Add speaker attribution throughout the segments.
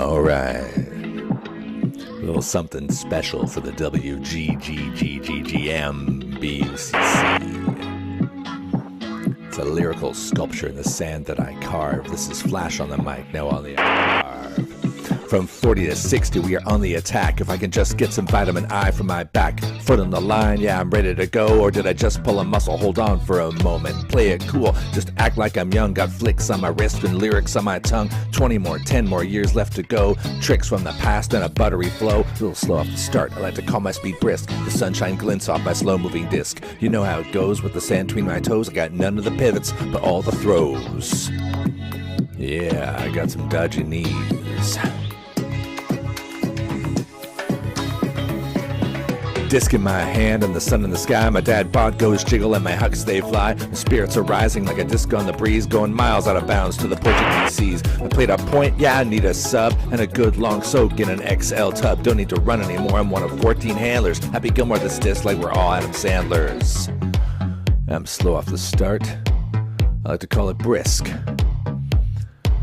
Speaker 1: All right. A little something special for the WGGGMBUCC. It's a lyrical sculpture in the sand that I carve. This is Flash on the mic, now on the carve. From 40 to 60, we are on the attack. If I can just get some vitamin I from my back. Foot on the line, yeah, I'm ready to go. Or did I just pull a muscle? Hold on for a moment. Play it cool, just act like I'm young. Got flicks on my wrist and lyrics on my tongue. 20 more, 10 more years left to go. Tricks from the past and a buttery flow. A little slow off the start, I like to call my speed brisk. The sunshine glints off my slow-moving disc. You know how it goes with the sand between my toes. I got none of the pivots, but all the throws. Yeah, I got some dodgy knees. Disc in my hand and the sun in the sky. My dad bod goes jiggle and my hucks they fly. The spirits are rising like a disc on the breeze, going miles out of bounds to the Portuguese seas. I played a point, yeah, I need a sub and a good long soak in an XL tub. Don't need to run anymore, I'm one of 14 handlers. Happy Gilmore this disc like we're all Adam Sandlers. I'm slow off the start, I like to call it brisk.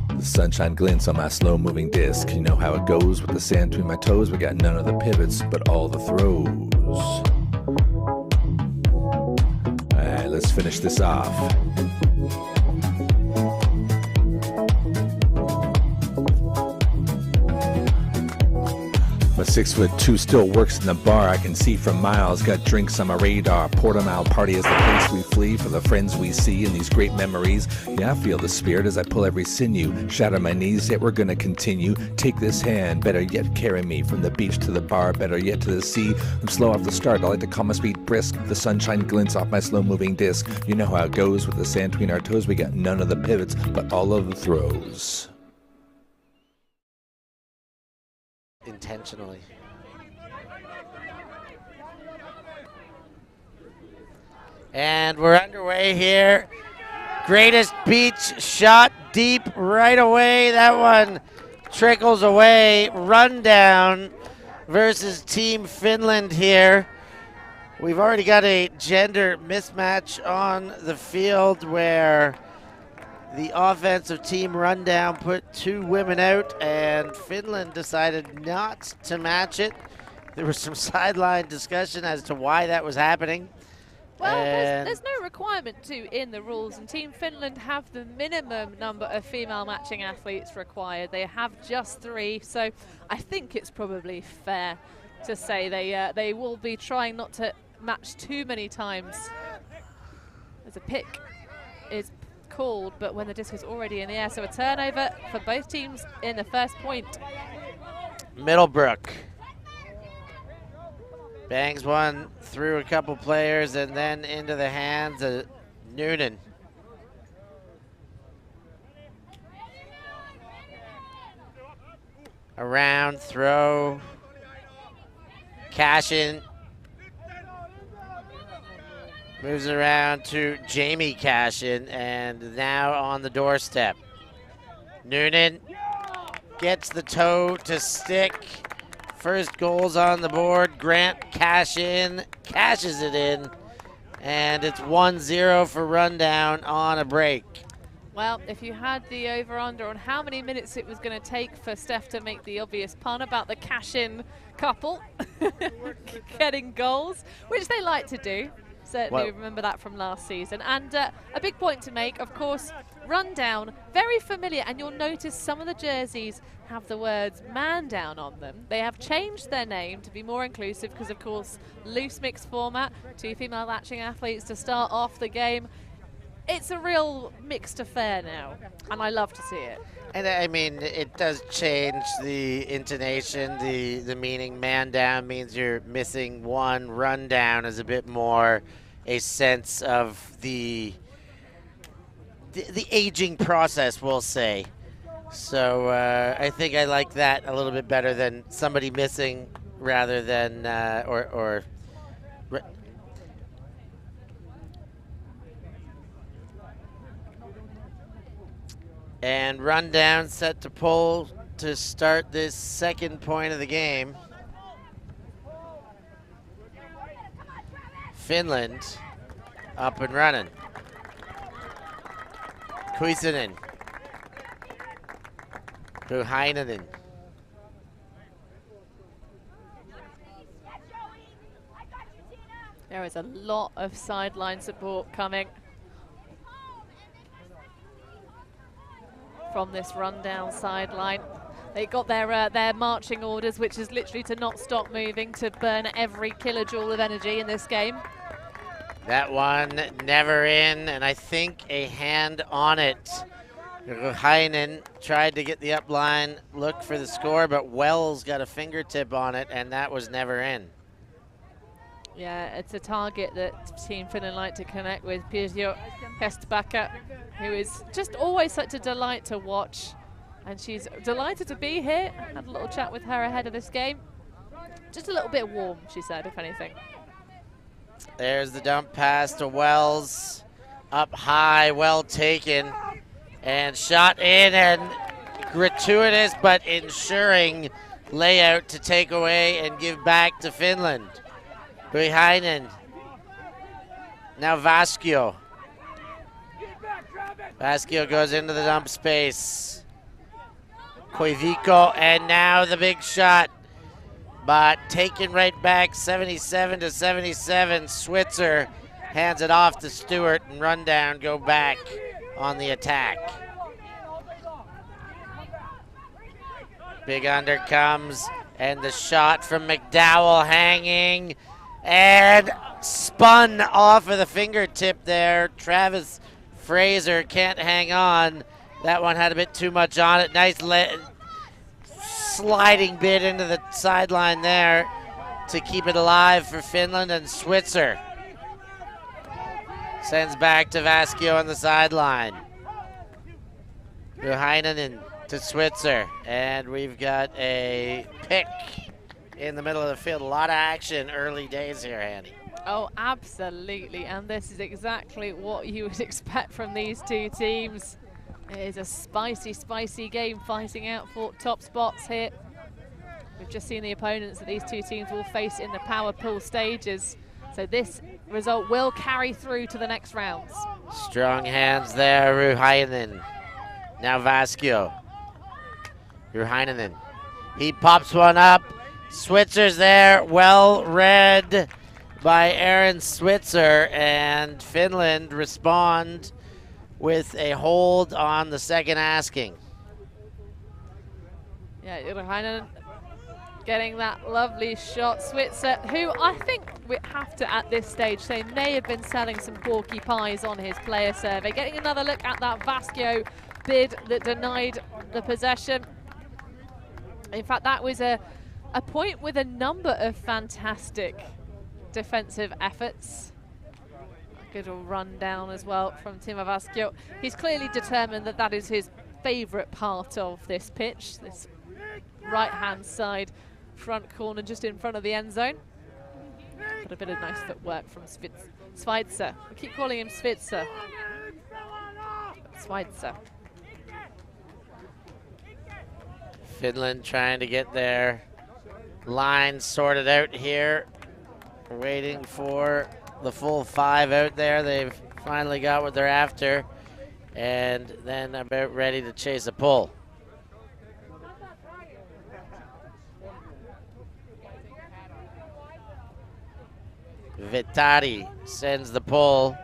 Speaker 1: The sunshine glints on my slow-moving disc. You know how it goes with the sand between my toes. We got none of the pivots, but all the throws. Alright, let's finish this off. My 6'2" still works in the bar. I can see from miles. Got drinks on my radar. Portimao party is the place we flee for the friends we see in these great memories. Yeah, I feel the spirit as I pull every sinew. Shatter my knees, yet we're gonna continue. Take this hand, better yet carry me from the beach to the bar, better yet to the sea. I'm slow off the start. I like to call my speed brisk. The sunshine glints off my slow-moving disc. You know how it goes with the sand between our toes. We got none of the pivots, but all of the throws.
Speaker 2: Intentionally. And we're underway here. Greatest beach shot deep right away. That one trickles away. Rundown versus Team Finland here. We've already got a gender mismatch on the field where the offensive team Rundown put 2 women out, and Finland decided not to match it. There was some sideline discussion as to why that was happening.
Speaker 3: Well, there's no requirement to in the rules, and Team Finland have the minimum number of female matching athletes required. They have just 3, so I think it's probably fair to say they will be trying not to match too many times. As a pick is called, but when the disc is already in the air, so a turnover for both teams in the first point.
Speaker 2: Middlebrook bangs one through a couple players and then into the hands of Noonan. Around throw, Cashin moves around to Jamie Cashin, and now on the doorstep. Noonan gets the toe to stick. First goals on the board. Grant Cashin cashes it in, and it's 1-0 for Rundown on a break.
Speaker 3: Well, if you had the over-under on how many minutes it was going to take for Steph to make the obvious pun about the Cashin couple getting goals, which they like to do. Certainly remember that from last season. And a big point to make, of course, Rundown, very familiar, and you'll notice some of the jerseys have the words man down on them. They have changed their name to be more inclusive because, of course, loose mixed format, 2 female matching athletes to start off the game. It's a real mixed affair now, and I love to see it.
Speaker 2: And I mean, it does change the intonation, the meaning. Man down means you're missing one. Run down is a bit more a sense of the aging process, we'll say. So I think I like that a little bit better than somebody missing rather than and Rundown set to pull to start this second point of the game. Finland up and running. Kuisinen. Ruhainen.
Speaker 3: There's a lot of sideline support coming from this rundown sideline. They got their marching orders, which is literally to not stop moving, to burn every kilojoule of energy in this game.
Speaker 2: That one never in, and I think a hand on it. Ruhainen tried to get the up line, look for the score, but Wells got a fingertip on it, and that was never in.
Speaker 3: Yeah, it's a target that Team Finland like to connect with. Pirjo Hestbacka, who is just always such a delight to watch. And she's delighted to be here. Had a little chat with her ahead of this game. Just a little bit warm, she said, if anything.
Speaker 2: There's the dump pass to Wells. Up high, well taken. And shot in, and gratuitous but ensuring layout to take away and give back to Finland. Ruhainen. Now Vaskio. Vaskio goes into the dump space. Koivisto, and now the big shot. But taken right back, 77 to 77. Switzer hands it off to Stewart, and Rundown go back on the attack. Big under comes, and the shot from McDowell hanging, and spun off of the fingertip there. Travis Fraser can't hang on. That one had a bit too much on it. Nice sliding bit into the sideline there to keep it alive for Finland, and Switzer sends back to Vaskio on the sideline. Ruhainen to Switzer, and we've got a pick in the middle of the field. A lot of action early days here, Annie.
Speaker 3: Oh, absolutely, and this is exactly what you would expect from these two teams. It is a spicy, spicy game fighting out for top spots here. We've just seen the opponents that these two teams will face in the power pool stages. So this result will carry through to the next rounds.
Speaker 2: Strong hands there, Ruhainen. Now Vaskio. Ruhainen. He pops one up. Switzer's there. Well read by Aaron Switzer, and Finland respond with a hold on the second asking.
Speaker 3: Yeah, Ruhainen getting that lovely shot. Switzer, who I think we have to, at this stage, say may have been selling some porky pies on his player survey. Getting another look at that Vaskio bid that denied the possession. In fact, that was a point with a number of fantastic defensive efforts. A good run down as well from Timo Vaskio. He's clearly determined that that is his favourite part of this pitch, this right-hand side front corner just in front of the end zone. But a bit of nice footwork from Schweitzer. We keep calling him Switzer. Schweitzer.
Speaker 2: Finland trying to get their line sorted out here. Waiting for the full five out there. They've finally got what they're after, and then about ready to chase a pull. Vittari sends the pull.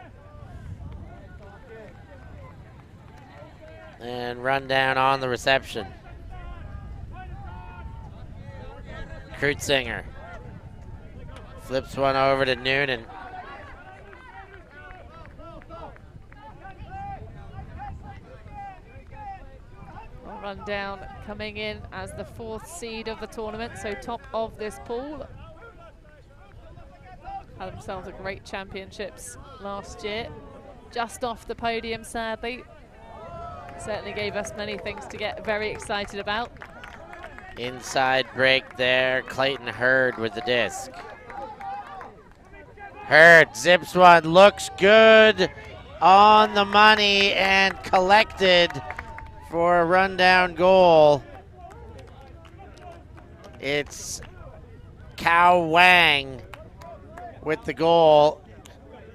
Speaker 2: And run down on the reception. Krutzinger flips one over to Noonan.
Speaker 3: Run down coming in as the 4th seed of the tournament, so top of this pool. Had themselves a great championships last year. Just off the podium, sadly. Certainly gave us many things to get very excited about.
Speaker 2: Inside break there, Clayton Hurd with the disc. Hurd zips one, looks good on the money, and collected for a rundown goal. It's Cao Wang with the goal,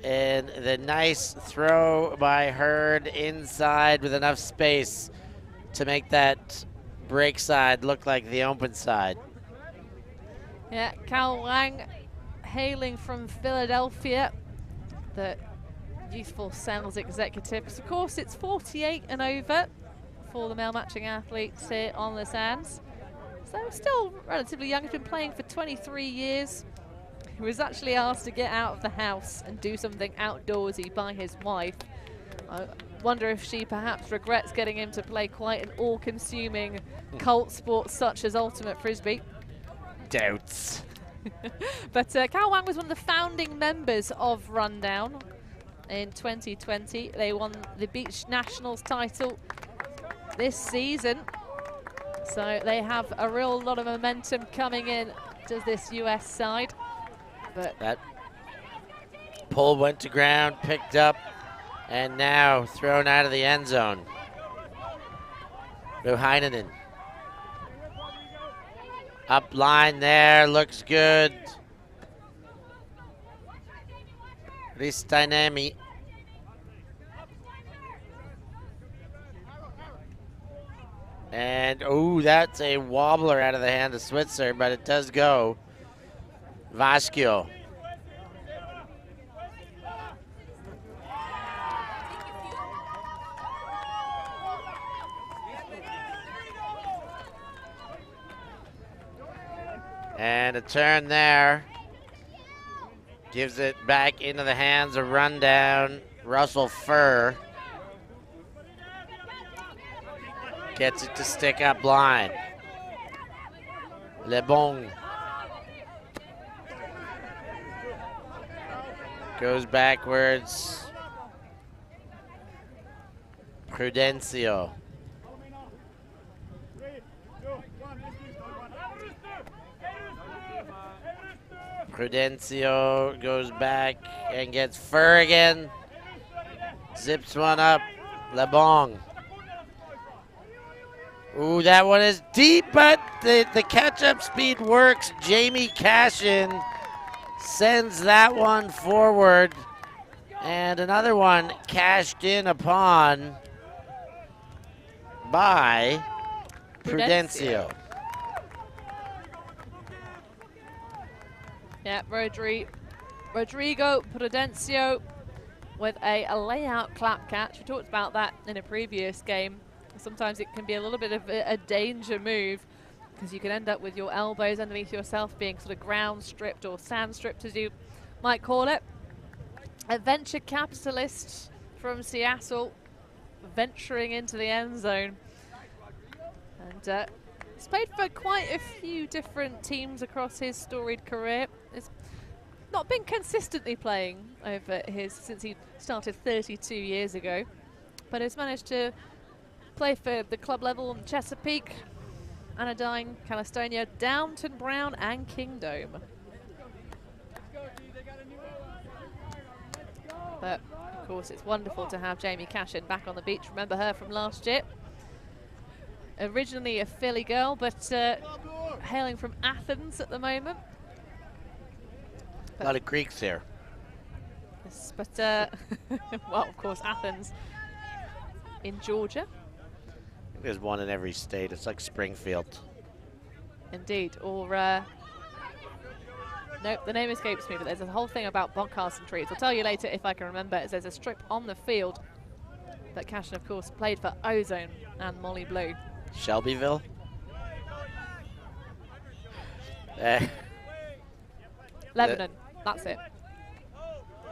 Speaker 2: and the nice throw by Hurd inside with enough space to make that break side look like the open side.
Speaker 3: Yeah, Cao Wang hailing from Philadelphia, the youthful sales executives. Of course, it's 48 and over for the male matching athletes here on the sands. So still relatively young. He's been playing for 23 years. He was actually asked to get out of the house and do something outdoorsy by his wife. I wonder if she perhaps regrets getting him to play quite an all-consuming cult sport such as Ultimate Frisbee.
Speaker 2: Doubts.
Speaker 3: But Cao Wang was one of the founding members of Rundown in 2020. They won the Beach Nationals title this season. So they have a real lot of momentum coming in to this US side. But
Speaker 2: that pull went to ground, picked up, and now thrown out of the end zone. Ruhainen. Up line there, looks good. Ristainemi. And, oh, that's a wobbler out of the hand of Switzer, but it does go. Vasquio. And a turn there. Gives it back into the hands of Rundown. Russell Furr. Gets it to stick up line. Le Bon. Goes backwards. Prudencio. Prudencio goes back and gets Furr again. Zips one up. Le Bon. Ooh, that one is deep, but the catch-up speed works. Jamie Cashin sends that one forward. And another one cashed in upon by Prudencio.
Speaker 3: Yeah, Rodrigo Prudencio with a layout clap catch. We talked about that in a previous game. Sometimes it can be a little bit of a danger move because you can end up with your elbows underneath yourself being sort of ground stripped or sand stripped, as you might call it. A venture capitalist from Seattle venturing into the end zone. And he's played for quite a few different teams across his storied career. He's not been consistently playing over since he started 32 years ago, but has managed to play for the club level in Chesapeake, Anodyne, Calistonia, Downton Brown and Kingdom. But of course it's wonderful to have Jamie Cashin back on the beach. Remember her from last year. Originally a Philly girl, but hailing from Athens at the moment.
Speaker 2: A lot of Greeks here.
Speaker 3: Yes, but well, of course, Athens in Georgia.
Speaker 2: There's one in every state. It's like Springfield.
Speaker 3: Indeed. Or, nope, the name escapes me, but there's a whole thing about Boncassen trees. I'll tell you later if I can remember. There's a strip on the field that Cashin, of course, played for Ozone and Molly Blue.
Speaker 2: Shelbyville?
Speaker 3: Lebanon, that's it.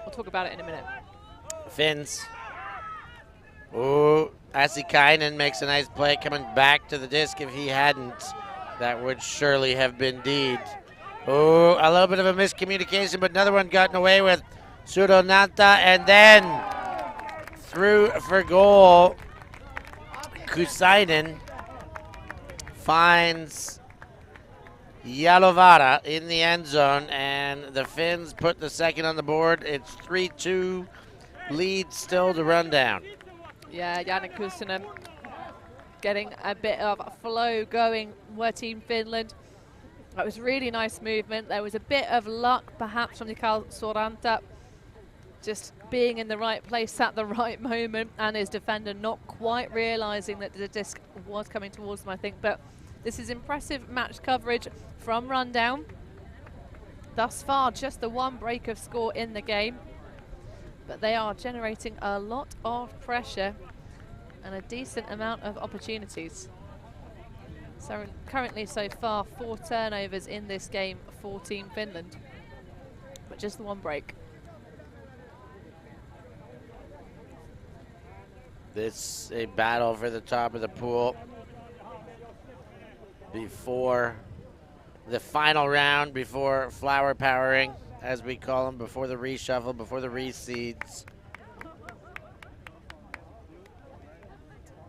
Speaker 3: We'll talk about it in a minute.
Speaker 2: Finns. Ooh, Asikainen makes a nice play coming back to the disc. If he hadn't, that would surely have been deed. Ooh, a little bit of a miscommunication, but another one gotten away with. Sudonanta, and then through for goal. Kusainen finds Yalovara in the end zone, and the Finns put the second on the board. It's 3-2, lead still to Rundown.
Speaker 3: Yeah, Janne Kusanen getting a bit of flow going were Team Finland. That was really nice movement. There was a bit of luck perhaps from Mikael Soranta, just being in the right place at the right moment, and his defender not quite realizing that the disc was coming towards him, I think. But this is impressive match coverage from Rundown. Thus far, just the one break of score in the game, but they are generating a lot of pressure and a decent amount of opportunities. So currently so far 4 turnovers in this game for Team Finland, but just the one break.
Speaker 2: This a battle for the top of the pool before the final round, before flower powering, as we call them, before the reshuffle, before the reseeds.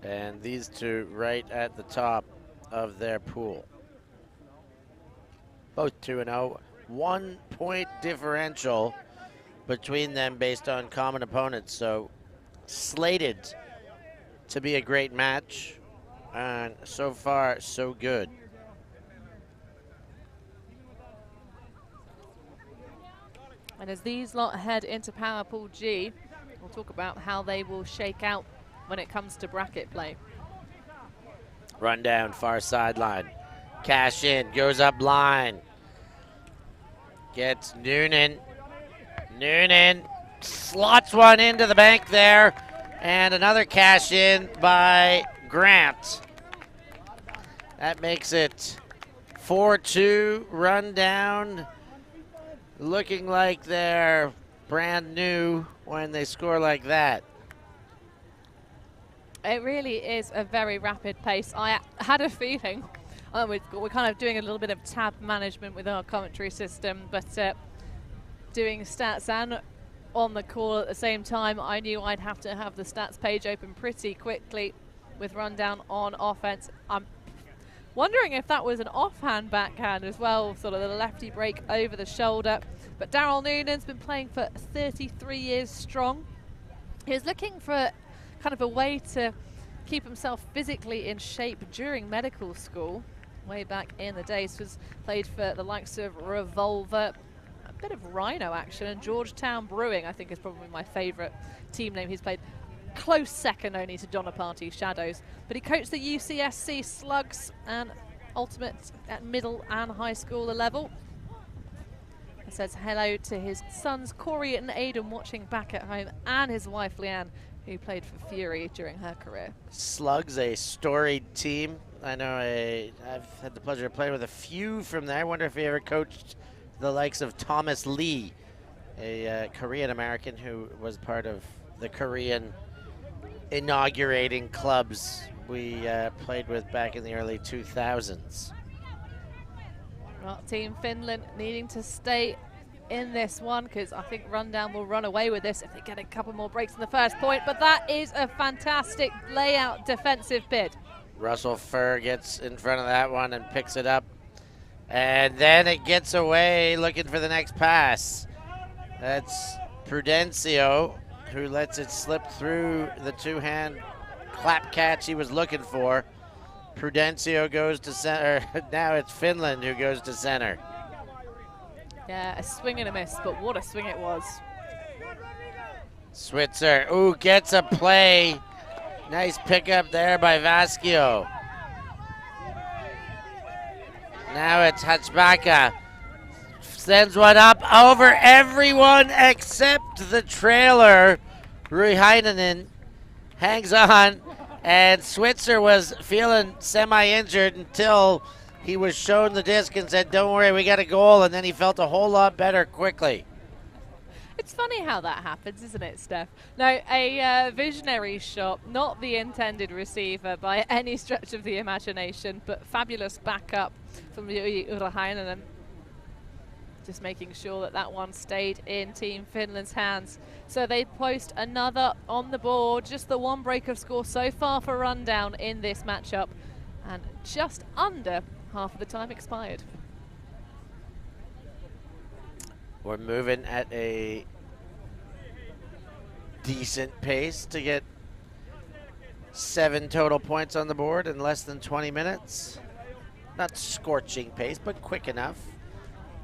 Speaker 2: And these two right at the top of their pool. Both 2-0. 1 point differential between them based on common opponents. So slated to be a great match. And so far, so good.
Speaker 3: And as these lot head into Power Pool G, we'll talk about how they will shake out when it comes to bracket play.
Speaker 2: Run down, far sideline. Cash in, goes up line. Gets Noonan. Noonan slots one into the bank there. And another cash in by Grant. That makes it 4-2, run down. Looking like they're brand new when they score like that.
Speaker 3: It really is a very rapid pace. I had a feeling, we're kind of doing a little bit of tab management with our commentary system, but doing stats and on the call at the same time, I knew I'd have to have the stats page open pretty quickly with rundown on offense. I'm wondering if that was an offhand backhand as well, sort of the lefty break over the shoulder. But Daryl Noonan's been playing for 33 years strong. He was looking for kind of a way to keep himself physically in shape during medical school. Way back in the days, was played for the likes of Revolver, a bit of Rhino action, and Georgetown Brewing, I think, is probably my favourite team name he's played. Close second only to Donaparty Shadows. But he coached the UCSC Slugs and Ultimate at middle and high schooler level. He says hello to his sons Corey and Aidan watching back at home, and his wife Leanne, who played for Fury during her career.
Speaker 2: Slugs, a storied team. I know I've had the pleasure of playing with a few from there. I wonder if he ever coached the likes of Thomas Lee, a Korean American who was part of the Korean inaugurating clubs we played with back in the early 2000s.
Speaker 3: Well, Team Finland needing to stay in this one, because I think Rundown will run away with this if they get a couple more breaks in the first point. But that is a fantastic layout defensive bid.
Speaker 2: Russell Furr gets in front of that one and picks it up. And then it gets away looking for the next pass. That's Prudencio, who lets it slip through the two-hand clap catch he was looking for. Prudencio goes to center. Now it's Finland who goes to center.
Speaker 3: Yeah, a swing and a miss, but what a swing it was.
Speaker 2: Switzer, ooh, gets a play. Nice pickup there by Vasquio. Now it's Hachbaka. Sends one up over everyone except the trailer. Rui Heinonen hangs on, and Switzer was feeling semi-injured until he was shown the disc and said, don't worry, we got a goal, and then he felt a whole lot better quickly.
Speaker 3: It's funny how that happens, isn't it, Steph? No, a visionary shot, not the intended receiver by any stretch of the imagination, but fabulous backup from Rui Heinonen. Just making sure that that one stayed in Team Finland's hands. So they post another on the board. Just the one break of score so far for Rundown in this matchup. And just under half of the time expired.
Speaker 2: We're moving at a decent pace to get 7 total points on the board in less than 20 minutes. Not scorching pace, but quick enough.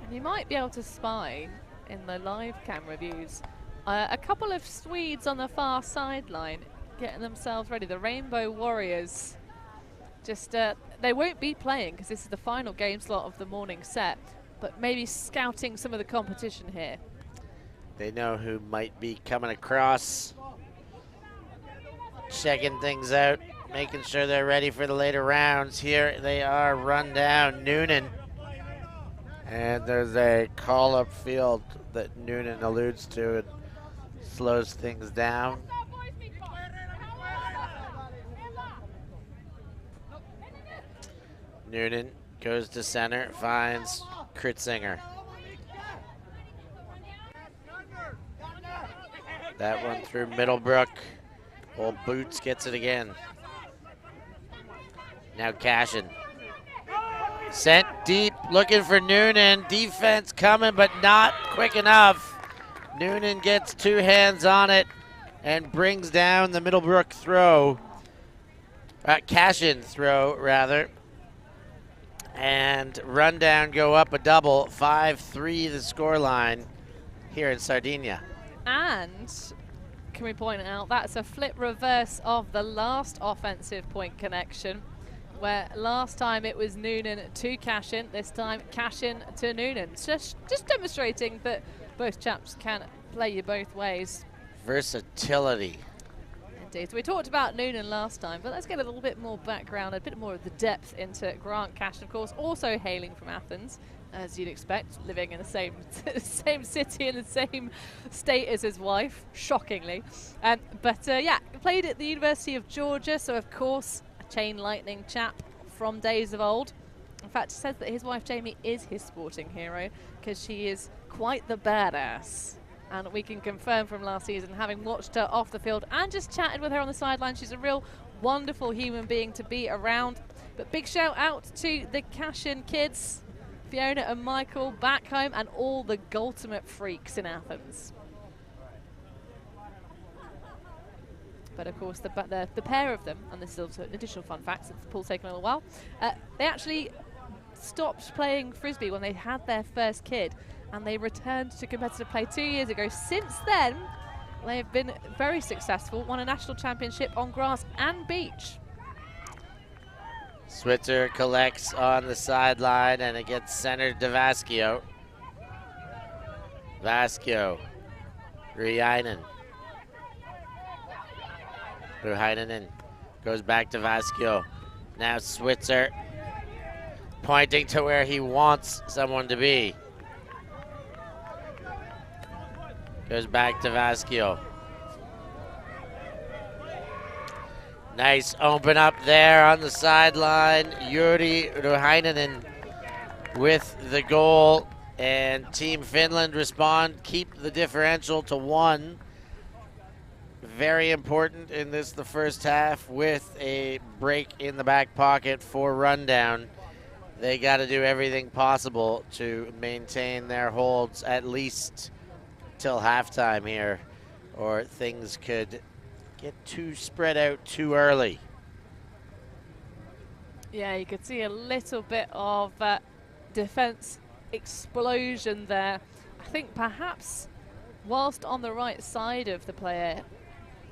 Speaker 3: And you might be able to spy in the live camera views a couple of Swedes on the far sideline getting themselves ready. The Rainbow Warriors, just they won't be playing because this is the final game slot of the morning set. but maybe scouting some of the competition here.
Speaker 2: They know who might be coming across, checking things out, making sure they're ready for the later rounds. Here they are, run down, Noonan. And there's a call-up field that Noonan alludes to and slows things down. Noonan goes to center, finds Kritzinger. That one through Middlebrook. Old Boots gets it again. Now Cashin. Sent deep, looking for Noonan. Defense coming, but not quick enough. Noonan gets 2 hands on it and brings down the Middlebrook throw. Cashin throw, rather. And Rundown go up a double, 5-3 the scoreline here in Sardinia.
Speaker 3: And can we point out that's a flip reverse of the last offensive point connection, where last time it was Noonan to Cashin, this time Cashin to Noonan. Just demonstrating that both chaps can play you both ways.
Speaker 2: Versatility.
Speaker 3: Indeed. So we talked about Noonan last time, but let's get a little bit more background, a bit more of the depth into Grant Cashin, of course, also hailing from Athens, as you'd expect, living in the same same city and the same state as his wife, shockingly. Yeah, played at the University of Georgia, so of course a chain lightning chap from days of old. In fact, he says that his wife Jamie is his sporting hero because she is quite the badass. And we can confirm from last season, having watched her off the field and just chatted with her on the sideline, she's a real wonderful human being to be around. But big shout out to the Cashin kids, Fiona and Michael back home, and all the Ultimate freaks in Athens. But of course, the pair of them, and this is also an additional fun fact since Paul's taken a little while, they actually stopped playing Frisbee when they had their first kid, and they returned to competitive play 2 years ago. Since then, they've been very successful, won a national championship on grass and beach.
Speaker 2: Switzer collects on the sideline, and it gets centered to Vasquio. Vasquio, Ruhainen. Ruhainen goes back to Vasquio. Now Switzer pointing to where he wants someone to be. Goes back to Vasquio. Nice open up there on the sideline. Juri Ruhainen with the goal, and Team Finland respond, keep the differential to 1. Very important in this, the first half, with a break in the back pocket for Rundown. They got to do everything possible to maintain their holds at least till halftime here, or things could get too spread out too early.
Speaker 3: Yeah, you could see a little bit of defense explosion there. I think perhaps whilst on the right side of the player,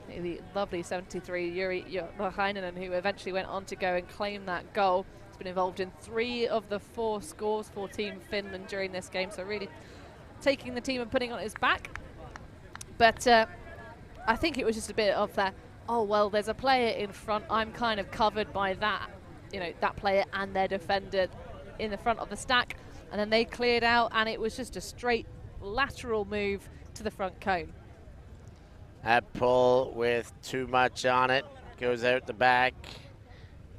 Speaker 3: the lovely 73 Juri Ruhainen, who eventually went on to go and claim that goal. He's been involved in 3 of the 4 scores for Team Finland during this game, so really taking the team and putting it on his back. But I think it was just a bit of that, oh, well, there's a player in front, I'm kind of covered by that, that player and their defender in the front of the stack. And then they cleared out, and it was just a straight lateral move to the front cone.
Speaker 2: That pull with too much on it goes out the back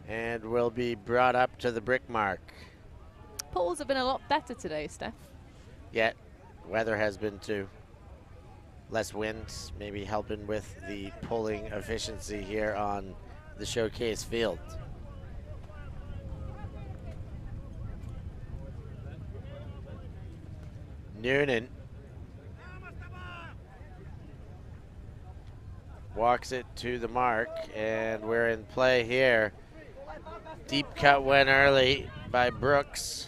Speaker 2: and will be brought up to the brick mark.
Speaker 3: Pulls have been a lot better today, Steph.
Speaker 2: Yeah, weather has been too. Less winds, maybe helping with the pulling efficiency here on the showcase field. Noonan walks it to the mark, and we're in play here. Deep cut went early by Boots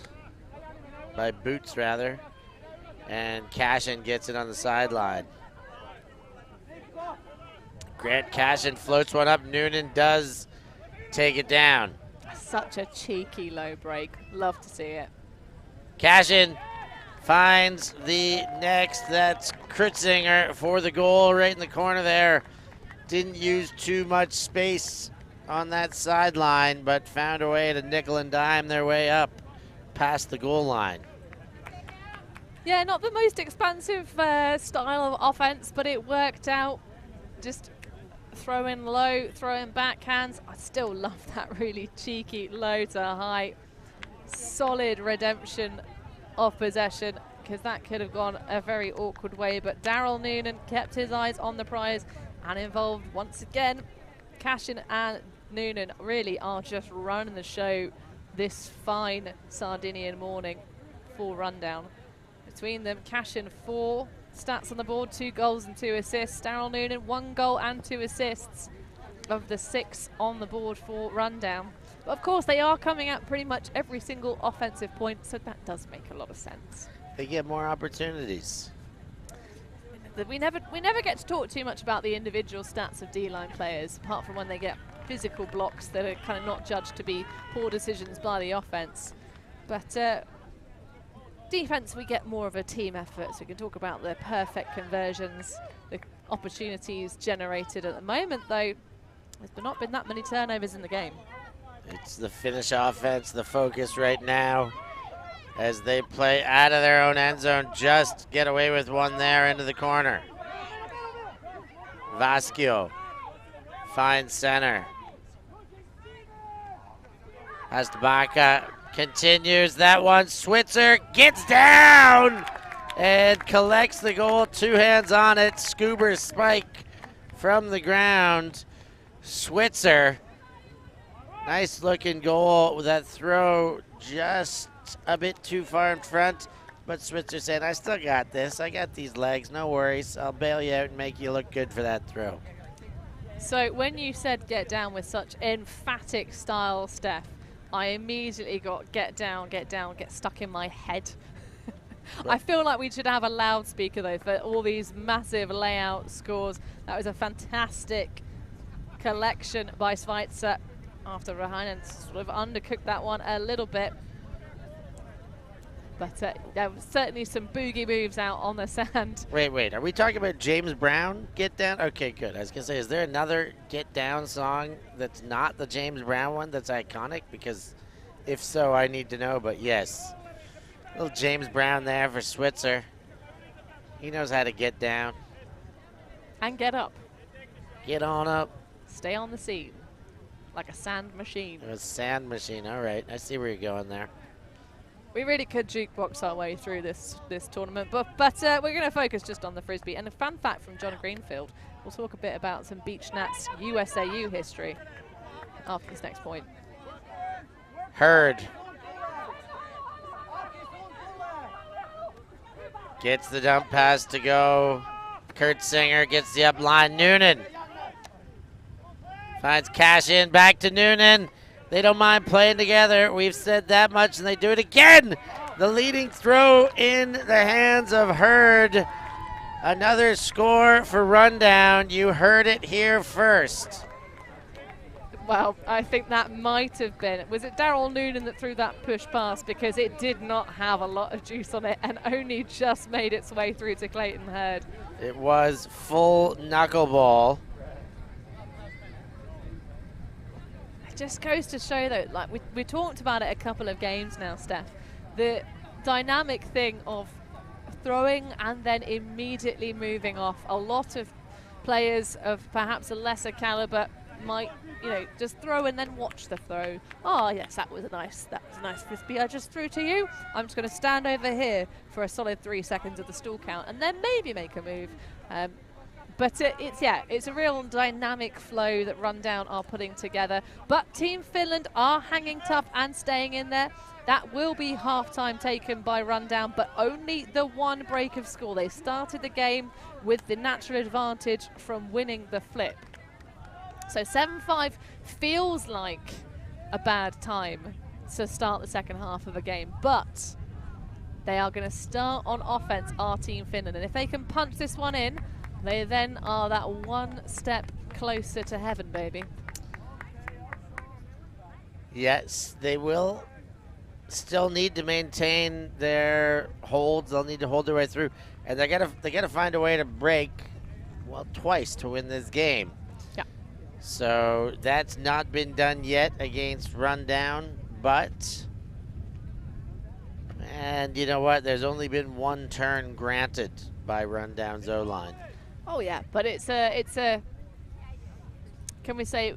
Speaker 2: rather, and Cashin gets it on the sideline. Grant Cashin floats one up. Noonan does take it down.
Speaker 3: Such a cheeky low break. Love to see it.
Speaker 2: Cashin finds the next. That's Kritzinger for the goal right in the corner there. Didn't use too much space on that sideline, but found a way to nickel and dime their way up past the goal line.
Speaker 3: Yeah, not the most expansive style of offense, but it worked out. Just throwing low, throwing backhands. I still love that really cheeky low to high. Solid redemption of possession, because that could have gone a very awkward way, but Daryl Noonan kept his eyes on the prize and involved once again. Cashin and Noonan really are just running the show this fine Sardinian morning. Full rundown between them. Cashin 4 stats on the board, 2 goals and 2 assists. Daryl Noonan 1 goal and 2 assists of the 6 on the board for rundown. But of course they are coming at pretty much every single offensive point, so that does make a lot of sense.
Speaker 2: They get more opportunities.
Speaker 3: We never get to talk too much about the individual stats of D-line players, apart from when they get physical blocks that are kind of not judged to be poor decisions by the offense. But defense, we get more of a team effort, so we can talk about the perfect conversions, the opportunities generated. At the moment, though, there's not been that many turnovers in the game.
Speaker 2: It's the Finnish offense, the focus right now, as they play out of their own end zone. Just get away with one there into the corner. Vaskio finds center. Hastabaka continues that one. Switzer gets down and collects the goal. 2 hands on it. Scuber's spike from the ground. Switzer, nice looking goal with that throw just a bit too far in front, but Switzer saying, I still got this. I got these legs, no worries. I'll bail you out and make you look good for that throw.
Speaker 3: So when you said get down with such emphatic style, Steph, I immediately got get down, get stuck in my head. I feel like we should have a loudspeaker though for all these massive layout scores. That was a fantastic collection by Schweitzer after Rahanen sort of undercooked that one a little bit. But there was certainly some boogie moves out on the sand.
Speaker 2: Wait, are we talking about James Brown Get Down? Okay, good. I was going to say, is there another Get Down song that's not the James Brown one that's iconic? Because if so, I need to know, but yes. Little James Brown there for Switzer. He knows how to get down.
Speaker 3: And get up.
Speaker 2: Get on up.
Speaker 3: Stay on the scene. Like a sand machine.
Speaker 2: A sand machine, all right. I see where you're going there.
Speaker 3: We really could jukebox our way through this tournament, but we're going to focus just on the Frisbee. And a fun fact from John Greenfield, we'll talk a bit about some Beach Nats USAU history after this next point.
Speaker 2: Hurd gets the dump pass to go. Kurtzinger gets the up line. Noonan finds Cash in, back to Noonan. They don't mind playing together. We've said that much, and they do it again. The leading throw in the hands of Hurd. Another score for Rundown. You heard it here first.
Speaker 3: Well, I think that might have been. Was it Daryl Noonan that threw that push pass? Because it did not have a lot of juice on it and only just made its way through to Clayton Hurd.
Speaker 2: It was full knuckleball.
Speaker 3: Just goes to show though, like we talked about it a couple of games now, Steph, the dynamic thing of throwing and then immediately moving off. A lot of players of perhaps a lesser caliber might, just throw and then watch the throw. Oh yes, that was a nice Frisbee I just threw to you. I'm just going to stand over here for a solid 3 seconds of the stall count and then maybe make a move. But it's a real dynamic flow that Rundown are putting together. But Team Finland are hanging tough and staying in there. That will be half-time taken by Rundown, but only the 1 break of score. They started the game with the natural advantage from winning the flip. So 7-5 feels like a bad time to start the second half of a game, but they are going to start on offense, our Team Finland. And if they can punch this one in, they then are that 1 step closer to heaven, baby.
Speaker 2: Yes, they will still need to maintain their holds. They'll need to hold their way through, and they gotta find a way to break, well, twice to win this game.
Speaker 3: Yeah.
Speaker 2: So that's not been done yet against Rundown, but, and you know what? There's only been one turn granted by Rundown's O-line.
Speaker 3: Oh yeah, but it's a. Can we say?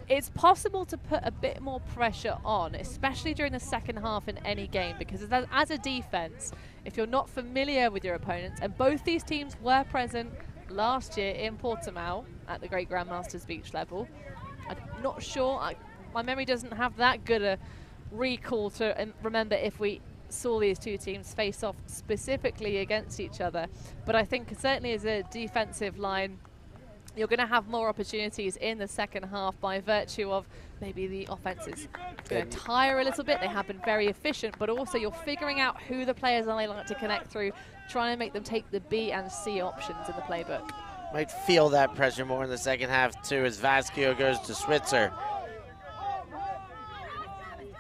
Speaker 3: It's possible to put a bit more pressure on, especially during the second half in any game, because as a defense, if you're not familiar with your opponents, and both these teams were present last year in Portimao at the Great Grandmasters Beach level, I'm not sure, my memory doesn't have that good a recall to remember if we saw these two teams face off specifically against each other, but I think certainly as a defensive line, you're going to have more opportunities in the second half by virtue of maybe the offense is going to tire a little bit. They have been very efficient, but also you're figuring out who the players are they like to connect through, trying to make them take the B and C options in the playbook.
Speaker 2: Might feel that pressure more in the second half too as Vasquio goes to Switzer.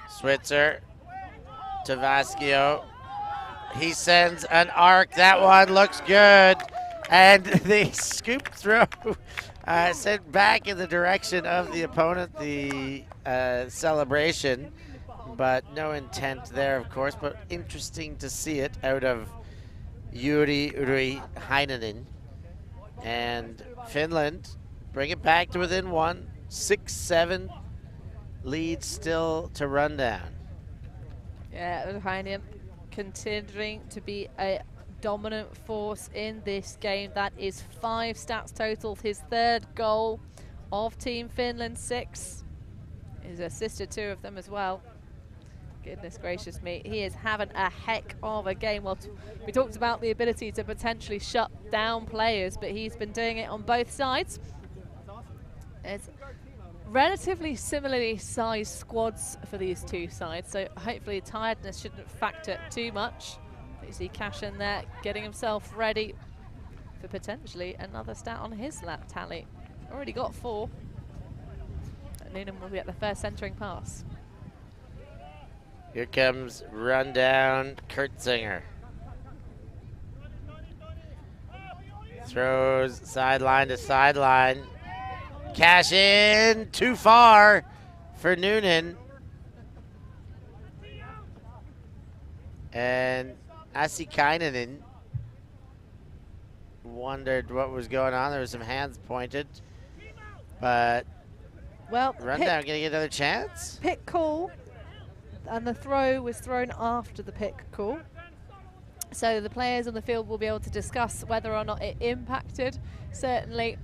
Speaker 2: Switzer to Vasquio. He sends an arc. That one looks good. And the scoop throw sent back in the direction of the opponent, the celebration, but no intent there, of course, but interesting to see it out of Juri Heinonen. And Finland bring it back to within one, 6-7 lead still to Rundown.
Speaker 3: Yeah, Heinonen continuing to be a dominant force in this game. That is 5 stats total, his 3rd goal of Team Finland, 6. He's assisted 2 of them as well. Goodness gracious me, he is having a heck of a game. Well, we talked about the ability to potentially shut down players, but he's been doing it on both sides. It's relatively similarly sized squads for these two sides, so hopefully tiredness shouldn't factor too much. You see Cash in there getting himself ready for potentially another stat on his lap tally. Already got 4. Noonan will be at the first centering pass.
Speaker 2: Here comes Rundown Kurtzinger. Throws sideline to sideline. Cash in, too far for Noonan. And Asikainen wondered what was going on. There were some hands pointed, but
Speaker 3: well,
Speaker 2: Rundown gonna get another chance.
Speaker 3: Pick call, and the throw was thrown after the pick call. So the players on the field will be able to discuss whether or not it impacted. Certainly,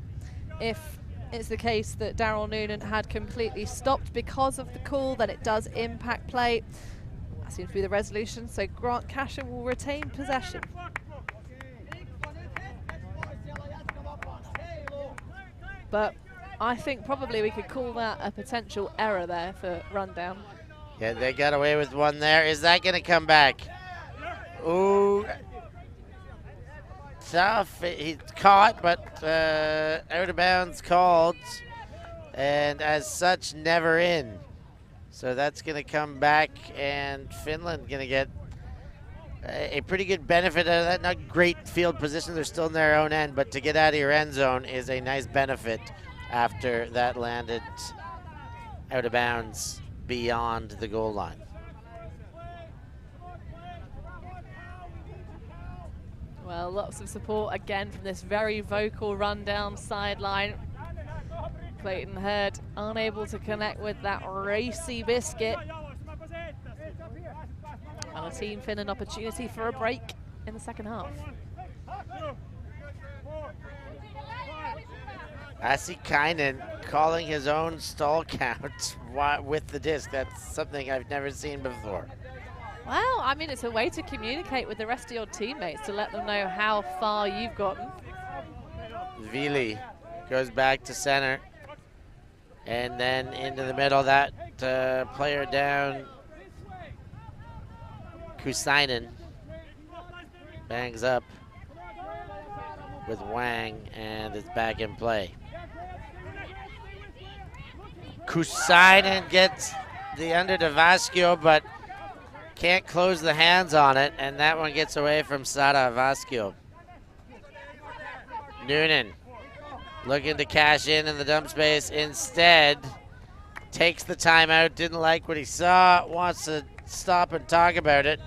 Speaker 3: if it's the case that Daryl Noonan had completely stopped because of the call, then it does impact play. Seems to be the resolution, so Grant Cashin will retain possession. But I think probably we could call that a potential error there for Rundown.
Speaker 2: Yeah, they got away with one there. Is that going to come back? Ooh. Tough. He's caught, but out of bounds called. And as such, never in. So that's going to come back, and Finland going to get a pretty good benefit out of that. Not great field position. They're still in their own end, but to get out of your end zone is a nice benefit after that landed out of bounds beyond the goal line.
Speaker 3: Well, lots of support again from this very vocal Rundown sideline. Clayton Hurd unable to connect with that racy biscuit. And a Team Finland opportunity for a break in the second half.
Speaker 2: Asikainen calling his own stall count with the disc. That's something I've never seen before.
Speaker 3: Well, I mean, it's a way to communicate with the rest of your teammates to let them know how far you've gotten.
Speaker 2: Vili goes back to center. And then into the middle, that player down, Kusainen, bangs up with Wang, and it's back in play. Kusainen gets the under to Vasquio, but can't close the hands on it, and that one gets away from Sara Vasquio. Noonan looking to cash in the dump space. Instead, takes the timeout, didn't like what he saw, wants to stop and talk about it,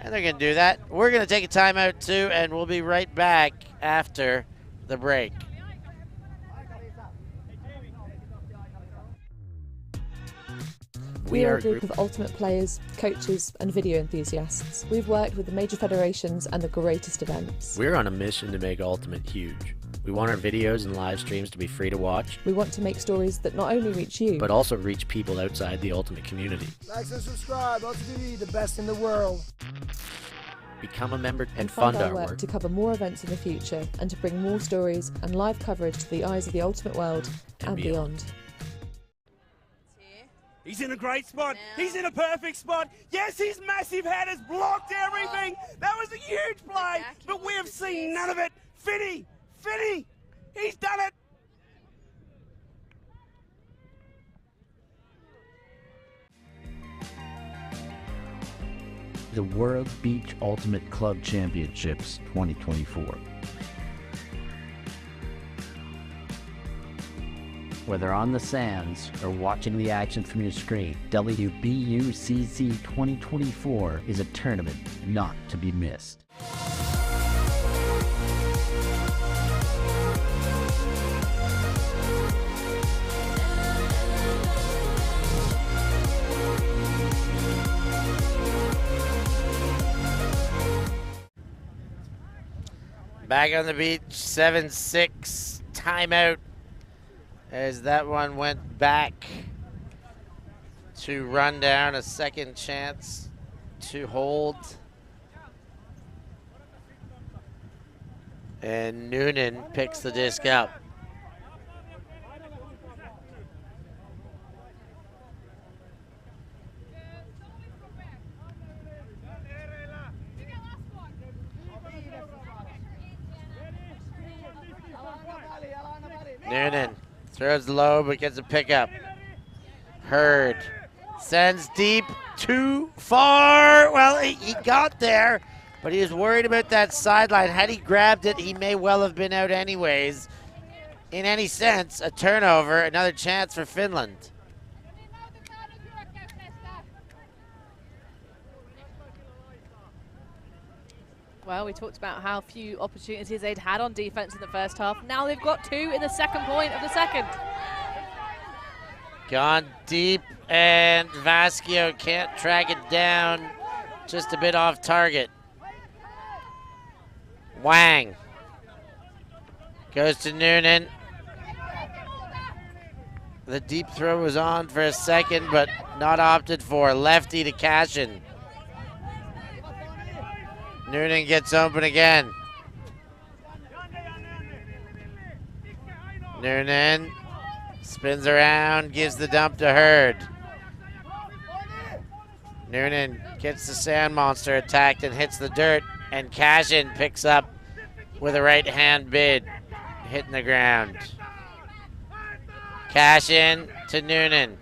Speaker 2: and they're going to do that. We're going to take a timeout too, and we'll be right back after the break.
Speaker 4: We are a group of ultimate players, coaches and video enthusiasts. We've worked with the major federations and the greatest events.
Speaker 5: We're on a mission to make Ultimate huge. We want our videos and live streams to be free to watch.
Speaker 4: We want to make stories that not only reach you,
Speaker 5: but also reach people outside the Ultimate community.
Speaker 6: Like and subscribe, UltiTV, the best in the world.
Speaker 5: Become a member and
Speaker 4: fund
Speaker 5: fund
Speaker 4: our work to cover more events in the future and to bring more stories and live coverage to the eyes of the Ultimate world and beyond.
Speaker 7: He's in a great spot. He's in a perfect spot. Yes, his massive head has blocked everything. That was a huge play, but we have seen none of it. Finny, he's done it.
Speaker 8: The World Beach Ultimate Club Championships 2024. Whether on the sands or watching the action from your screen, WGGMBUCC 2024 is a tournament not to be missed.
Speaker 2: Back on the beach, 7-6, timeout, as that one went back to run down, a second chance to hold. And Noonan picks the disc up. Noonan throws low but gets a pickup. Hurd sends deep, too far. Well, he got there, but he was worried about that sideline. Had he grabbed it, he may well have been out anyways. In any sense, a turnover, another chance for Finland.
Speaker 3: Well, we talked about how few opportunities they'd had on defense in the first half. Now they've got two in the second point of the second.
Speaker 2: Gone deep, and Vasquio can't track it down. Just a bit off target. Wang goes to Noonan. The deep throw was on for a second, but not opted for. Lefty to Cashin. Noonan gets open again. Noonan spins around, gives the dump to Hurd. Noonan gets the sand monster attacked and hits the dirt, and Cashin picks up with a right hand bid, hitting the ground. Cashin to Noonan.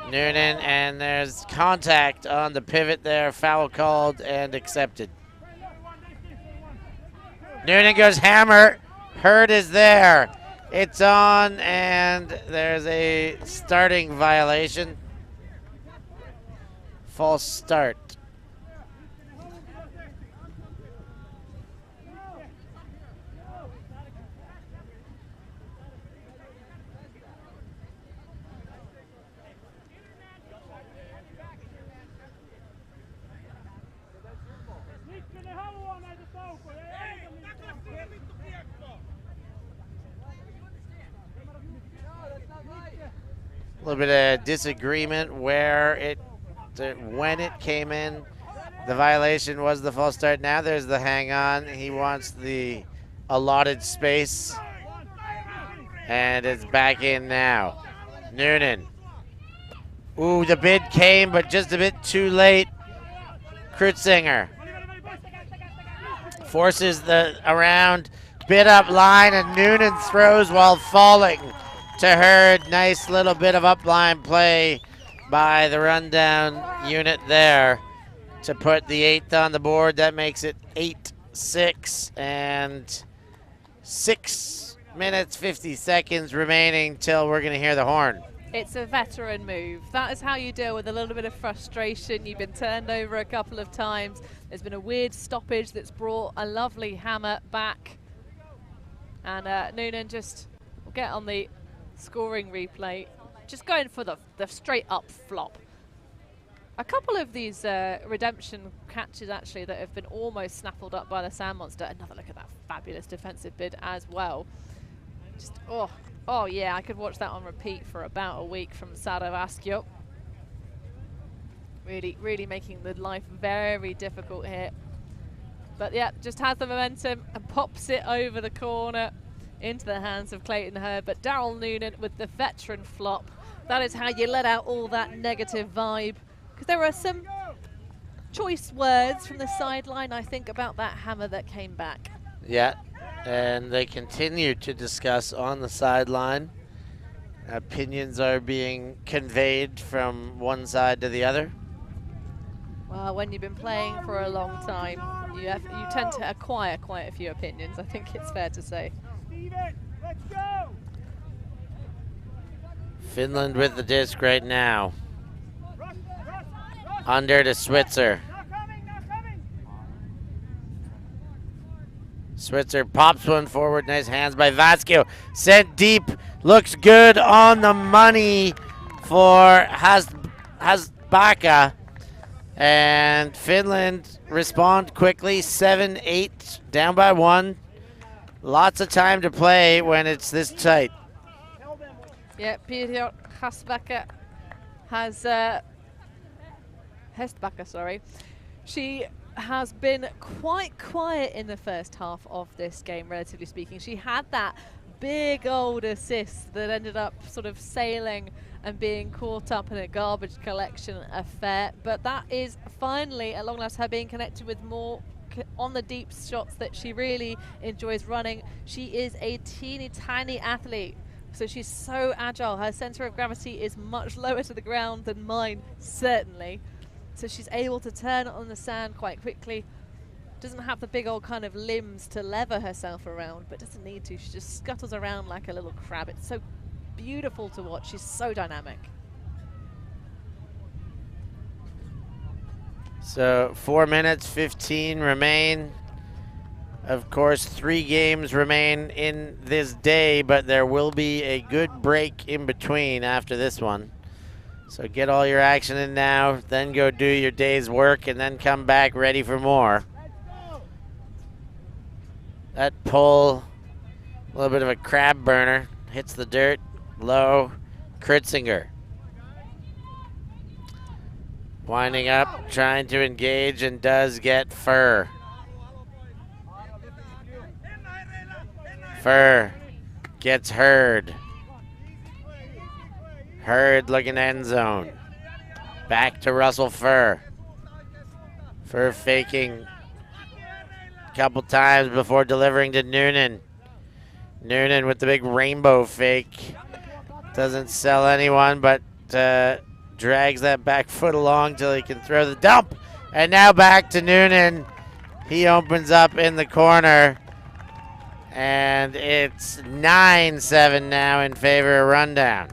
Speaker 2: Noonan, and there's contact on the pivot there, foul called and accepted. Noonan goes hammer, Hurd is there. It's on, and there's a starting violation. False start. A little bit of disagreement where when it came in, the violation was the false start. Now there's the hang on. He wants the allotted space, and it's back in now. Noonan. Ooh, the bid came, but just a bit too late. Krutzinger forces the around, bid up line, and Noonan throws while falling to Hurd. Nice little bit of upline play by the rundown unit there to put the 8th on the board. That makes it 8-6 and 6 minutes 50 seconds remaining till we're going to hear the horn.
Speaker 3: It's a veteran move. That is how you deal with a little bit of frustration. You've been turned over a couple of times. There's been a weird stoppage that's brought a lovely hammer back. And Noonan just will get on the scoring replay, just going for the straight up flop. A couple of these redemption catches actually that have been almost snaffled up by the Sand Monster. Another look at that fabulous defensive bid as well. Just, oh yeah, I could watch that on repeat for about a week from Sado Askio. Really making the life very difficult here. But yeah, just has the momentum and pops it over the corner into the hands of Clayton Hurd. But Daryl Noonan with the veteran flop. That is how you let out all that negative vibe. Because there are some choice words from the sideline, I think, about that hammer that came back.
Speaker 2: Yeah, and they continue to discuss on the sideline. Opinions are being conveyed from one side to the other.
Speaker 3: Well, when you've been playing for a long time, you tend to acquire quite a few opinions, I think it's fair to say.
Speaker 7: Let's go!
Speaker 2: Finland with the disc right now. Under to Switzer. Switzer pops one forward. Nice hands by Vasquez. Sent deep. Looks good on the money for Hasbaka. And Finland respond quickly. 7-8. Down by 1. Lots of time to play when it's this tight.
Speaker 3: Yeah, Pirjo Hasbaka has... Hestbaka, sorry. She has been quite quiet in the first half of this game, relatively speaking. She had that big old assist that ended up sort of sailing and being caught up in a garbage collection affair. But that is finally, at long last, her being connected with more on the deep shots that she really enjoys running. She is a teeny tiny athlete, so she's so agile. Her center of gravity is much lower to the ground than mine, certainly. So she's able to turn on the sand quite quickly. Doesn't have the big old kind of limbs to lever herself around, but doesn't need to. She just scuttles around like a little crab. It's so beautiful to watch. She's so dynamic.
Speaker 2: So 4 minutes 15 remain. Of course, 3 games remain in this day, but there will be a good break in between after this one. So get all your action in now, then go do your day's work, and then come back ready for more. That pull, a little bit of a crab burner, hits the dirt, low, Kritzinger. Winding up, trying to engage, and does get Fur. Fur gets Hurd. Hurd looking end zone. Back to Russell Fur. Fur faking a couple times before delivering to Noonan. Noonan with the big rainbow fake. Doesn't sell anyone, but drags that back foot along till he can throw the dump. And now back to Noonan. He opens up in the corner. And it's 9-7 now in favor of Rundown.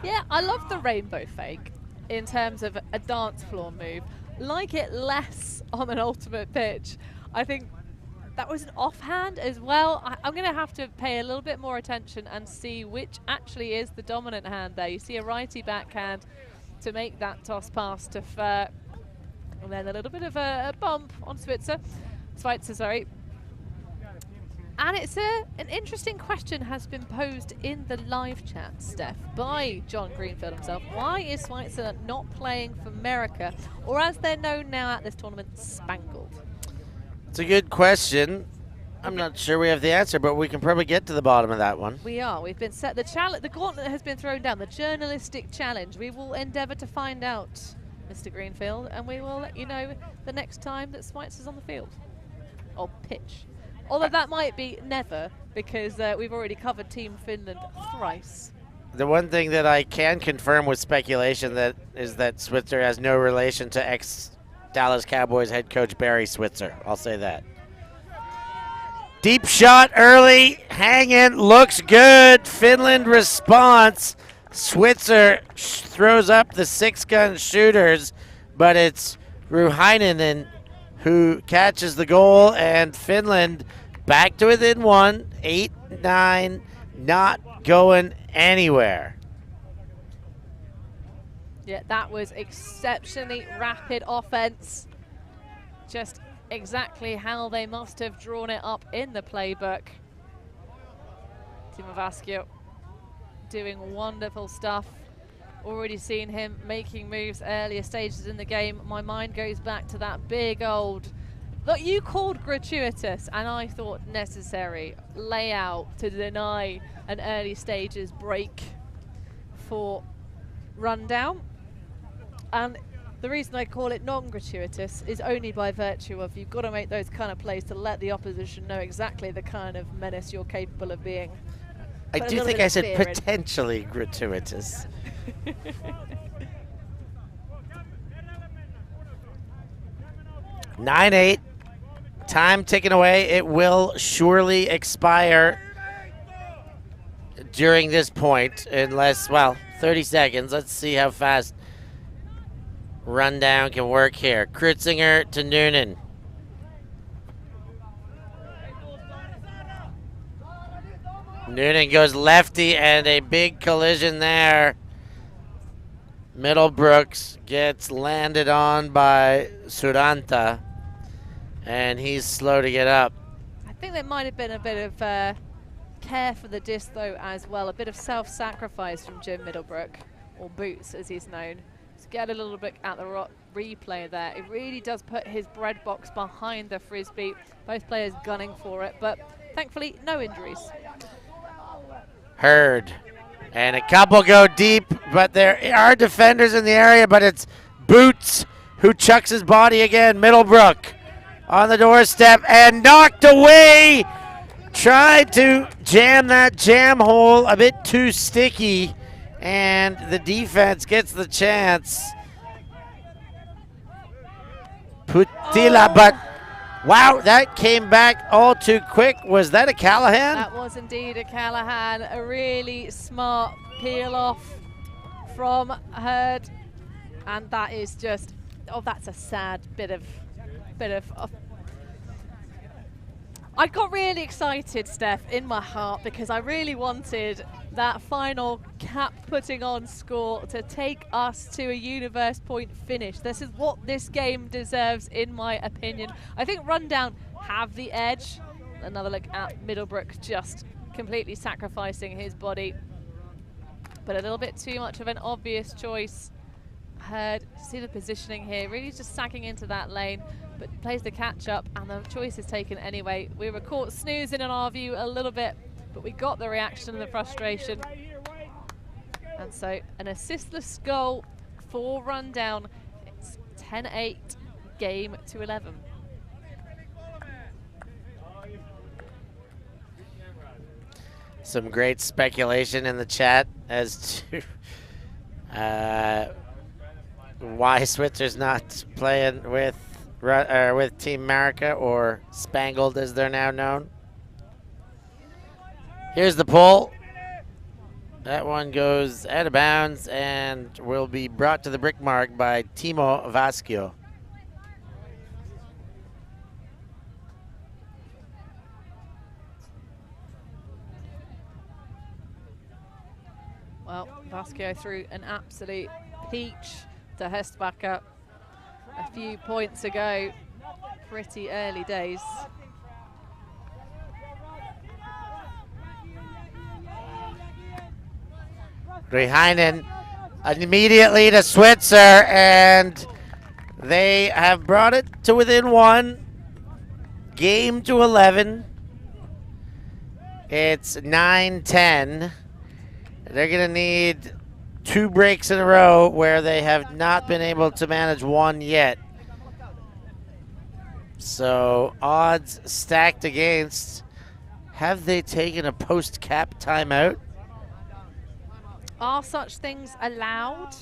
Speaker 3: Yeah, I love the rainbow fake in terms of a dance floor move. Like it less on an ultimate pitch. I think that was an offhand as well. I'm going to have to pay a little bit more attention and see which actually is the dominant hand there. You see a righty backhand to make that toss pass to Fur. And then a little bit of a bump on Switzer, sorry. And it's an interesting question has been posed in the live chat, Steph, by John Greenfield himself. Why is Schweitzer not playing for America, or as they're known now at this tournament, Spangled?
Speaker 2: It's a good question. I'm not sure we have the answer, but we can probably get to the bottom of that one.
Speaker 3: We are. We've been set. The gauntlet has been thrown down, the journalistic challenge. We will endeavour to find out, Mr. Greenfield, and we will let you know the next time that Schweitzer's on the field. Or pitch. Although that might be never, because we've already covered Team Finland thrice.
Speaker 2: The one thing that I can confirm with speculation is that Switzer has no relation to ex-Dallas Cowboys head coach Barry Switzer. I'll say that. Deep shot early, hanging, looks good. Finland response. Switzer throws up the 6-gun shooters, but it's Ruhainen who catches the goal, and Finland back to within 1, 8-9, not going anywhere.
Speaker 3: Yeah, that was exceptionally rapid offense. Just exactly how they must have drawn it up in the playbook. Timo Vaskio doing wonderful stuff. Already seen him making moves earlier stages in the game. My mind goes back to that big old, that you called gratuitous and I thought necessary, layout to deny an early stages break for rundown. And the reason I call it non-gratuitous is only by virtue of you've got to make those kind of plays to let the opposition know exactly the kind of menace you're capable of being.
Speaker 2: I do think I said potentially gratuitous. 9-8, time ticking away. It will surely expire during this point, unless, well, 30 seconds. Let's see how fast rundown can work here. Krutzinger to Noonan. Noonan goes lefty, and a big collision there. Middlebrooks gets landed on by Suranta, and he's slow to get up.
Speaker 3: I think there might have been a bit of care for the disc, though, as well. A bit of self-sacrifice from Jim Middlebrook, or Boots as he's known. To get a little bit at the replay there. It really does put his bread box behind the Frisbee. Both players gunning for it, but thankfully no injuries.
Speaker 2: Hurd. And a couple go deep, but there are defenders in the area, but it's Boots who chucks his body again. Middlebrook on the doorstep and knocked away. Tried to jam that jam hole, a bit too sticky, and the defense gets the chance. Putila, but wow, that came back all too quick. Was that a Callahan?
Speaker 3: That was indeed a Callahan. A really smart peel off from Hurd. And that is just, oh, that's a sad bit of I got really excited, Steph, in my heart, because I really wanted that final cap putting on score to take us to a universe point finish. This is what this game deserves, in my opinion. I think Rundown have the edge. Another look at Middlebrook just completely sacrificing his body. But a little bit too much of an obvious choice. Hurd, see the positioning here, really just sacking into that lane, but plays the catch up, and the choice is taken anyway. We were caught snoozing in our view a little bit, but we got the reaction and the frustration. And so an assistless goal for Rundown. It's 10-8, game to 11.
Speaker 2: Some great speculation in the chat as to why Switzer's not playing with Team America, or Spangled as they're now known. Here's the pull. That one goes out of bounds and will be brought to the brick mark by Timo Vaskio.
Speaker 3: Well, Vaskio threw an absolute peach to Hestbacker a few points ago. Pretty early days.
Speaker 2: Rehainen immediately to Switzer, and they have brought it to within 1. Game to 11. It's 9-10. They're going to need 2 breaks in a row where they have not been able to manage one yet. So odds stacked against. Have they taken a post-cap timeout?
Speaker 3: Are such things allowed?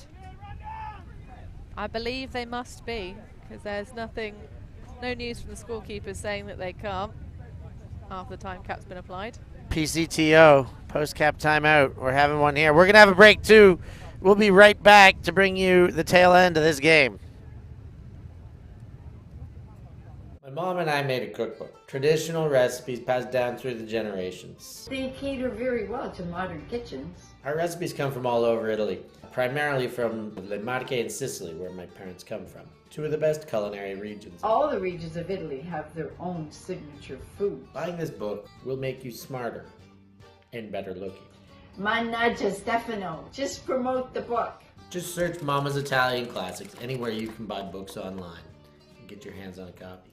Speaker 3: I believe they must be, because there's no news from the scorekeepers saying that they can't after the time cap's been applied.
Speaker 2: PCTO, post-cap timeout. We're having one here. We're going to have a break, too. We'll be right back to bring you the tail end of this game.
Speaker 5: My mom and I made a cookbook. Traditional recipes passed down through the generations.
Speaker 9: They cater very well to modern kitchens.
Speaker 5: Our recipes come from all over Italy, primarily from Le Marche in Sicily, where my parents come from. Two of the best culinary regions.
Speaker 9: All the regions of Italy have their own signature food.
Speaker 5: Buying this book will make you smarter and better looking.
Speaker 9: Mannaggia Stefano, just promote the book.
Speaker 5: Just search Mama's Italian Classics anywhere you can buy books online and get your hands on a copy.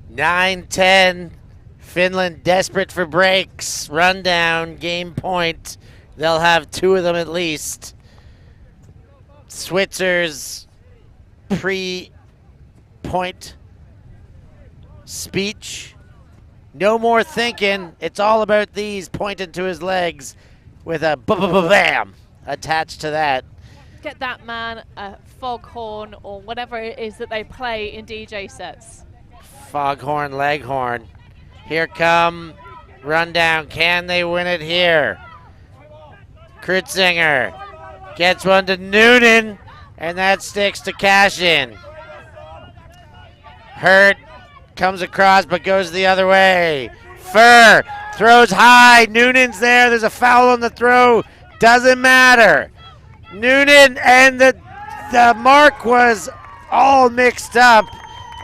Speaker 2: Nine 10. Finland desperate for breaks. Rundown, game point. They'll have two of them at least. Switzer's pre-point speech. No more thinking. It's all about these, pointing to his legs with a bam attached to that.
Speaker 3: Get that man a foghorn or whatever it is that they play in DJ sets.
Speaker 2: Foghorn, leghorn. Here come Rundown. Can they win it here? Krutzinger gets one to Noonan, and that sticks to Cashin. Hurt comes across but goes the other way. Furr throws high. Noonan's there. There's a foul on the throw. Doesn't matter. Noonan, and the mark was all mixed up.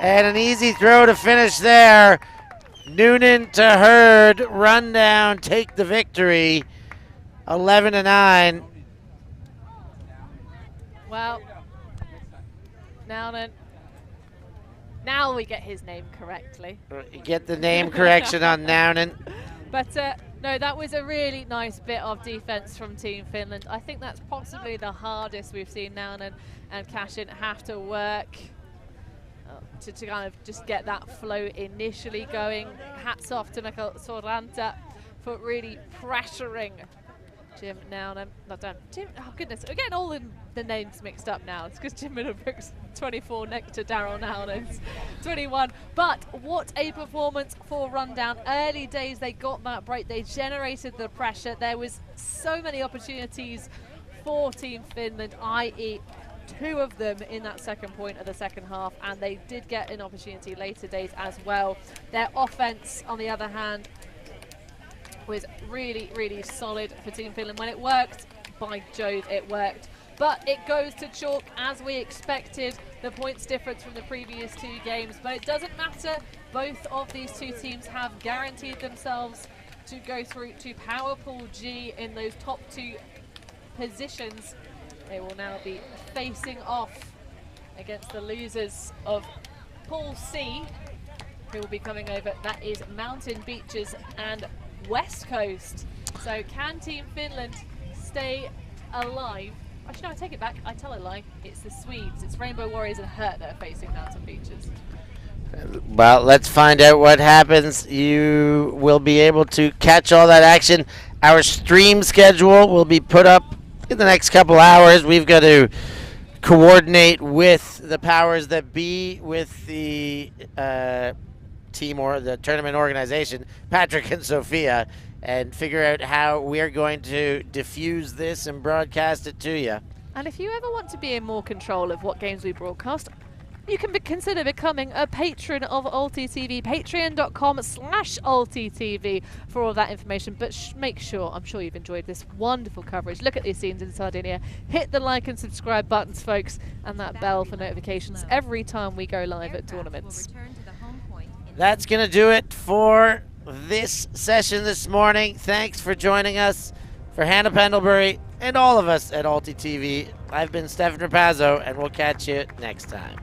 Speaker 2: And an easy throw to finish there. Noonan to Hurd. Rundown take the victory. 11-9.
Speaker 3: Well, now we get his name correctly.
Speaker 2: Get the name correction on Nounan.
Speaker 3: But no, that was a really nice bit of defense from Team Finland. I think that's possibly the hardest we've seen Nounan and Cashin have to work to kind of just get that flow initially going. Hats off to Mikko Soranta for really pressuring Jim Nounan. Jim, oh goodness, we're getting all the names mixed up now. It's because Jim Middlebrooks 24 next to Daryl Nounan's 21. But what a performance for Rundown. Early days, they got that break. They generated the pressure. There was so many opportunities for Team Finland, i.e. two of them in that second point of the second half, and they did get an opportunity later days as well. Their offense, on the other hand, was really, really solid for Team Finland. When it worked, by Jove, it worked. But it goes to chalk as we expected, the points difference from the previous two games. But it doesn't matter. Both of these two teams have guaranteed themselves to go through to Power Pool G in those top two positions. They will now be facing off against the losers of Pool C, who will be coming over. That is Mountain Beaches and West Coast. So can Team Finland stay alive? Actually, no, I take it back. I tell a lie. It's the Swedes. It's Rainbow Warriors and Hurt that are facing Mountain Beaches.
Speaker 2: Well, let's find out what happens. You will be able to catch all that action. Our stream schedule will be put up in the next couple hours. We've got to coordinate with the powers that be, with the team or the tournament organization, Patrick and Sophia, and figure out how we're going to diffuse this and broadcast it to you.
Speaker 3: And if you ever want to be in more control of what games we broadcast, you can consider becoming a patron of UltiTV, patreon.com/UltiTV for all that information. But make sure, I'm sure you've enjoyed this wonderful coverage. Look at these scenes in Sardinia. Hit the like and subscribe buttons, folks, and that bell for notifications every time we go live at tournaments.
Speaker 2: That's going to do it for this session this morning. Thanks for joining us. For Hannah Pendlebury and all of us at UltiTV, I've been Stefan Rapazzo, and we'll catch you next time.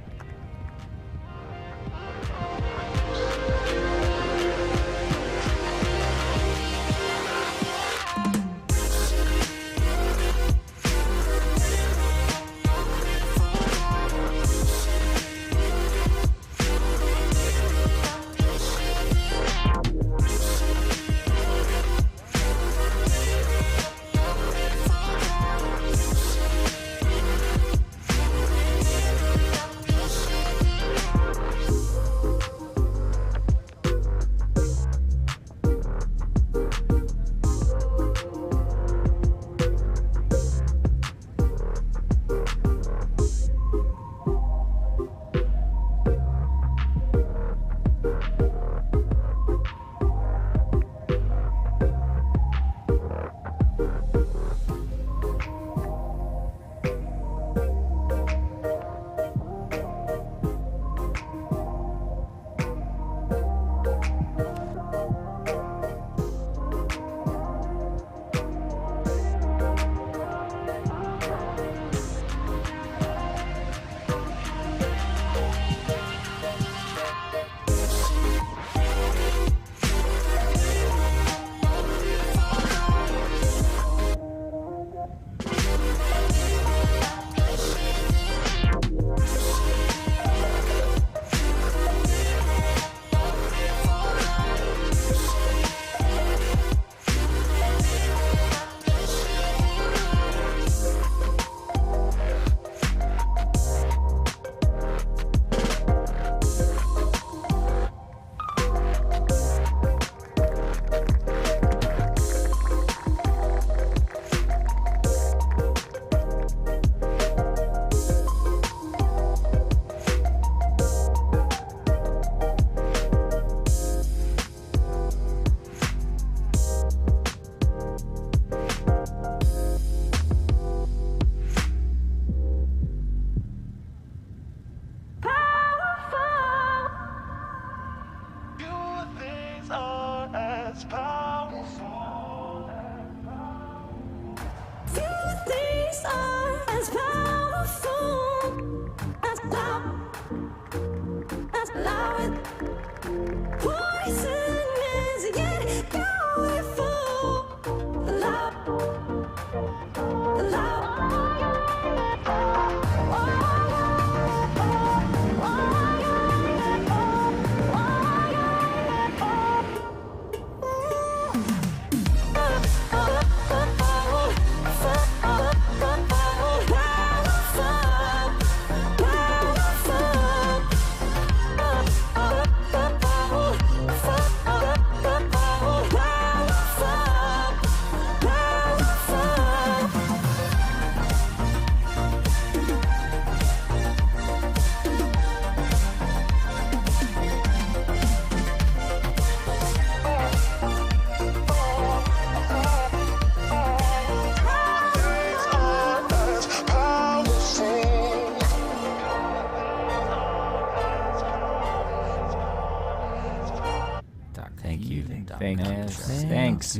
Speaker 10: Thanks.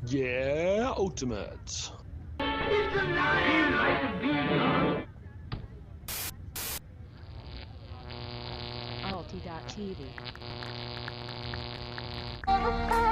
Speaker 11: Yeah, ultimate.
Speaker 12: ULTI.TV.